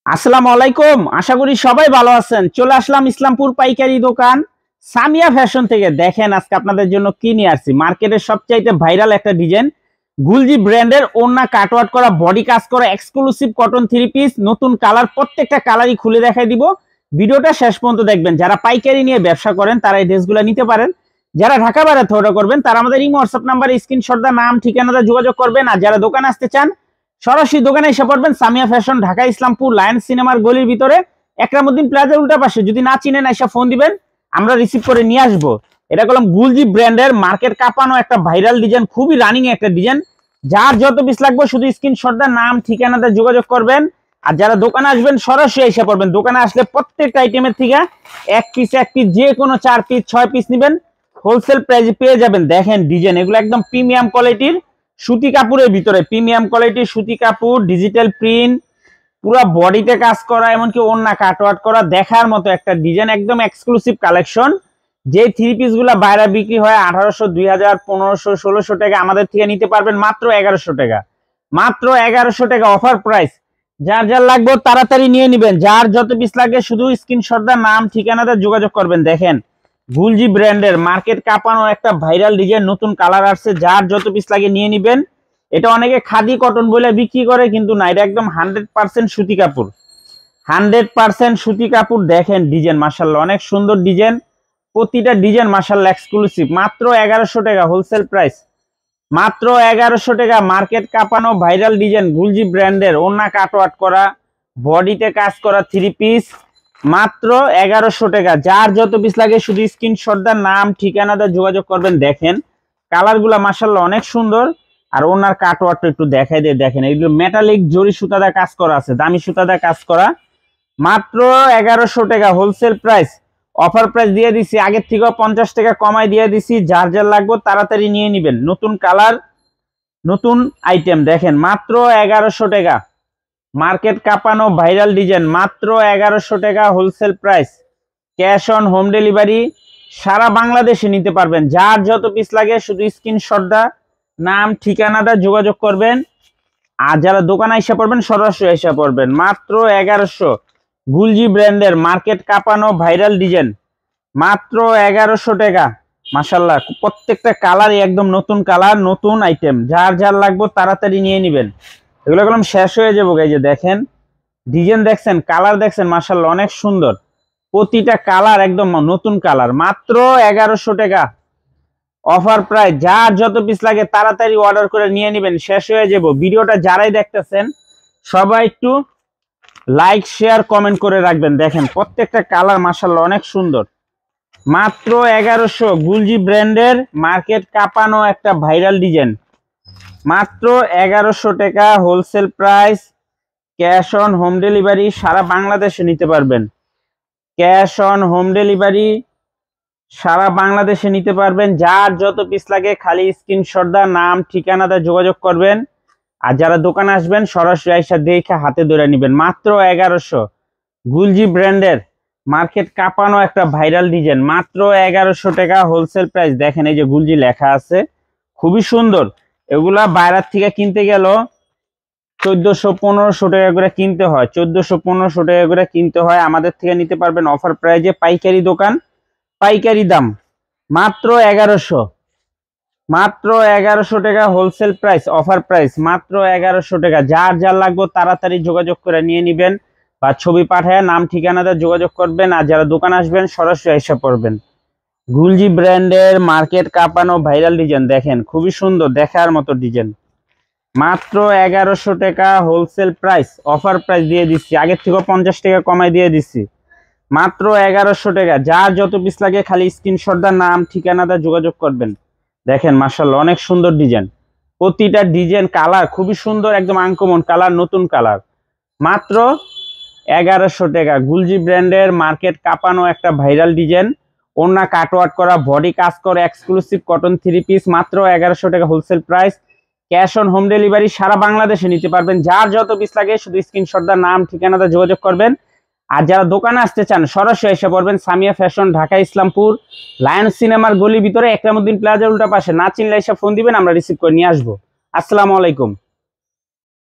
আসসালামু আলাইকুম। আশা করি সবাই ভালো আছেন। চলে আসলাম ইসলামপুর পাইকারি দোকান সামিয়া ফ্যাশন থেকে। দেখেন আজকে আপনাদের জন্য কি নিয়ে আসছি। মার্কেটের সবচাইতে ভাইরাল একটা ডিজাইন, গুলজি ব্র্যান্ডের ওড়না কাটওয়ার্ক করা, বডি কাজ করা, এক্সক্লুসিভ কটন থ্রি পিস, নতুন কালার, প্রত্যেকটা কালারই খুলে দেখাই দিব। ভিডিওটা শেষ পর্যন্ত দেখবেন। যারা পাইকারি নিয়ে ব্যবসা করেন তারা এই ড্রেসগুলো নিতে পারেন। যারা ঢাকা বাইরে অর্ডার করবেন তারা আমাদের ইমো হোয়াটসঅ্যাপ নাম্বারে স্ক্রিনশট দা নাম ঠিকানাটা যোগাযোগ করবেন। আর যারা দোকানে আসতে চান সরাসরি দোকানে এসে পড়বেন। সামিয়া ফ্যাশন, ঢাকা ইসলামপুর লায়ন্স সিনেমার গলির ভিতরে, একরামউদ্দিন প্লাজার উল্টা পাশে। যদি না চিনেন এসে ফোন দিবেন, আমরা রিসিভ করে নিয়ে আসবো। এটা করলাম গুলজি ব্র্যান্ডের মার্কেট কাঁপানো একটা ভাইরাল ডিজাইন, খুবই রানিং একটা ডিজাইন। যার যত পিস লাগবে শুধু স্ক্রিনশট দা নাম ঠিকানাতে যোগাযোগ করবেন। আর যারা দোকানে আসবেন সরাসরি এসে পড়বেন। দোকানে আসলে প্রত্যেকটা আইটেমের থেকে এক পিস যে কোনো 4 পিস 6 পিস নেবেন, হোলসেল প্রাইসে পেয়ে যাবেন। দেখেন ডিজাইন, এগুলো একদম প্রিমিয়াম কোয়ালিটির সুতি কাপড়ের ভিতরে, প্রিমিয়াম কোয়ালিটির সুতি কাপড়, ডিজিটাল প্রিন্ট, পুরো বডিতে কাজ করা, এমনকি ওড়না কাটওয়ার্ক করা, দেখার মতো একটা ডিজাইন, একদম এক্সক্লুসিভ কালেকশন। যে থ্রি পিস গুলা বাইরে বিক্রি হয় 1800, 2000, 1500, 1600 টাকা, আমাদের থেকে নিতে পারবেন মাত্র 1100 টাকা। মাত্র 1100 টাকা অফার প্রাইস। যার যার লাগবে তাড়াতাড়ি নিয়ে নেবেন। যার যত পিস লাগে শুধু স্ক্রিনশট দা নাম ঠিকানাতে যোগাযোগ করবেন। দেখেন গুলজি ব্র্যান্ডের মার্কেট কাঁপানো একটা ভাইরাল ডিজাইন, নতুন কালার আসছে। যার যত পিস লাগে নিয়ে নেবেন। এটা অনেকে খাদি কটন বলে বিক্রি করে, কিন্তু না, এটা একদম 100% সুতি কাপড়, 100% সুতি কাপড়। দেখেন ডিজাইন, মাশাআল্লাহ অনেক সুন্দর ডিজাইন, প্রতিটা ডিজাইন মাশাআল্লাহ এক্সক্লুসিভ। মাত্র 1100 টাকা হোলসেল প্রাইস, মাত্র 1100 টাকা। মার্কেট কাঁপানো ভাইরাল ডিজাইন, গুলজি ব্র্যান্ডের ওড়না কাটওয়ার্ক করা, বডিতে কাজ করা থ্রি পিস, মাত্র 1100 টাকা। যার যত পিস লাগে শুধু স্ক্রিনশট দা নাম ঠিকানাটা যোগাযোগ করবেন। দেখেন কালার গুলা মাশাআল্লাহ অনেক সুন্দর। আর ওনার কাটওয়ার্কটা একটু দেখাই দিয়ে দেখেন, এগুলো মেটালিক জরি সুতা দিয়ে কাজ করা আছে, দামি সুতা দিয়ে কাজ করা। মাত্র 1100 টাকা হোলসেল প্রাইস। অফার প্রাইস দিয়ে দিছি, আগের থেকেও 50 টাকা কমাই দিয়ে দিছি। যার যার লাগবে তাড়াতাড়ি নিয়ে নেবেন। নতুন কালার, নতুন আইটেম। দেখেন মাত্র 1100 টাকা। মার্কেট কাঁপানো ভাইরাল ডিজাইন, মাত্র 1100 টাকা wholesale price. Cash on home delivery, সারা বাংলাদেশে নিতে পারবেন। যার যত পিস লাগে শুধু স্ক্রিনশট দা নাম ঠিকানাটা যোগাযোগ করবেন। আর যারা দোকানে এসে পড়বেন সরাসরি এসে পড়বেন। মাত্র 1100। গুলজি ব্র্যান্ডের মার্কেট কাঁপানো ভাইরাল ডিজাইন, মাত্র 1100 টাকা। মাশাআল্লাহ প্রত্যেকটা কালারই একদম নতুন কালার, নতুন আইটেম। যার যার লাগবে তাড়াতাড়ি নিয়ে নেবেন। এগুলো একদম শেষ হয়ে যাবো। এই যে দেখেন ডিজাইন দেখছেন, কালার দেখছেন, মাশাআল্লাহ অনেক সুন্দর। প্রতিটা কালার একদম নতুন কালার। মাত্র 1100 টাকা অফার প্রাইস। যার যত পিস লাগে তাড়াতাড়ি অর্ডার করে নিয়ে নেবেন, শেষ হয়ে যাব। ভিডিওটা যারাই দেখতেছেন সবাই একটু লাইক শেয়ার কমেন্ট করে রাখবেন। দেখেন প্রত্যেকটা কালার মাশাআল্লাহ অনেক সুন্দর। মাত্র 1100। গুলজি ব্র্যান্ডের মার্কেট কাঁপানো একটা ভাইরাল ডিজাইন, মাত্র 1100 টাকা wholesale price. Cash on home delivery, সারা বাংলাদেশে নিতে পারবেন। ক্যাশ অন হোম ডেলিভারি, সারা বাংলাদেশে নিতে পারবেন। যার যত পিস লাগে খালি স্ক্রিনশট দা নাম ঠিকানাটা যোগাযোগ করবেন। আর যারা দোকানে আসবেন সরাসরি এসে দেখে হাতে ধরে নেবেন। মাত্র 1100। গুলজি ব্র্যান্ডের মার্কেট কাঁপানো একটা ভাইরাল ডিজাইন, মাত্র 1100 টাকা হোলসেল প্রাইস। দেখেন এই যে গুলজি লেখা আছে, খুবই সুন্দর। এগুলা বাইরের থেকে কিনতে গেল 1400-1500 টাকা করে কিনতে হয়, 1400-1500 টাকা করে কিনতে হয়। আমাদের থেকে নিতে পারবেন অফার প্রাইজে, পাইকারি দোকান, পাইকারি দাম, মাত্র 1100। মাত্র 1100 টাকা হোলসেল প্রাইস, অফার প্রাইস মাত্র 1100 টাকা। যার যার লাগবে তাড়াতাড়ি যোগাযোগ করে নিয়ে নেবেন, বা ছবি পাঠায় নাম ঠিকানাতে যোগাযোগ করবেন। আর যারা দোকান আসবেন সরাসরি এসে পড়বেন। গুলজি ব্র্যান্ডের মার্কেট কাঁপানো ভাইরাল ডিজাইন, দেখেন খুবই সুন্দর, দেখার মতো ডিজাইন। মাত্র 1100 টাকা হোলসেল প্রাইস, অফার প্রাইস দিয়ে দিচ্ছি, আগের থেকে 50 টাকা কমাই দিয়ে দিচ্ছি। মাত্র 1100 টাকা। যার যত পিস লাগে খালি স্ক্রিনশট দা নাম ঠিকানাটা যোগাযোগ করবেন। দেখেন মাশাআল্লাহ অনেক সুন্দর ডিজাইন, প্রতিটা ডিজাইন কালার খুবই সুন্দর, একদম আনকমন কালার, নতুন কালার। মাত্র 1100 টাকা। গুলজি ব্র্যান্ডের মার্কেট কাঁপানো একটা ভাইরাল ডিজাইন, ওড়না কাটওয়ার্ক করা, বডি কাজ করা, এক্সক্লুসিভ কটন থ্রি পিস, মাত্র 1100 টাকা wholesale price. Cash on home delivery, সারা বাংলাদেশে নিতে পারবেন। যার যত পিস লাগে শুধু স্ক্রিনশট দা নাম ঠিকানাটা যোগাযোগ করবেন। আর যারা দোকানে আসতে চান সরাসরি এসে পড়বেন। সামিয়া ফ্যাশন, ঢাকা ইসলামপুর লায়ন্স সিনেমার গলির ভিতরে, একরামউদ্দিন প্লাজার উল্টা পাশে। না চিনলে এসে ফোন দিবেন, আমরা রিসিভ করে নিয়ে আসবো। আসসালামু আলাইকুম।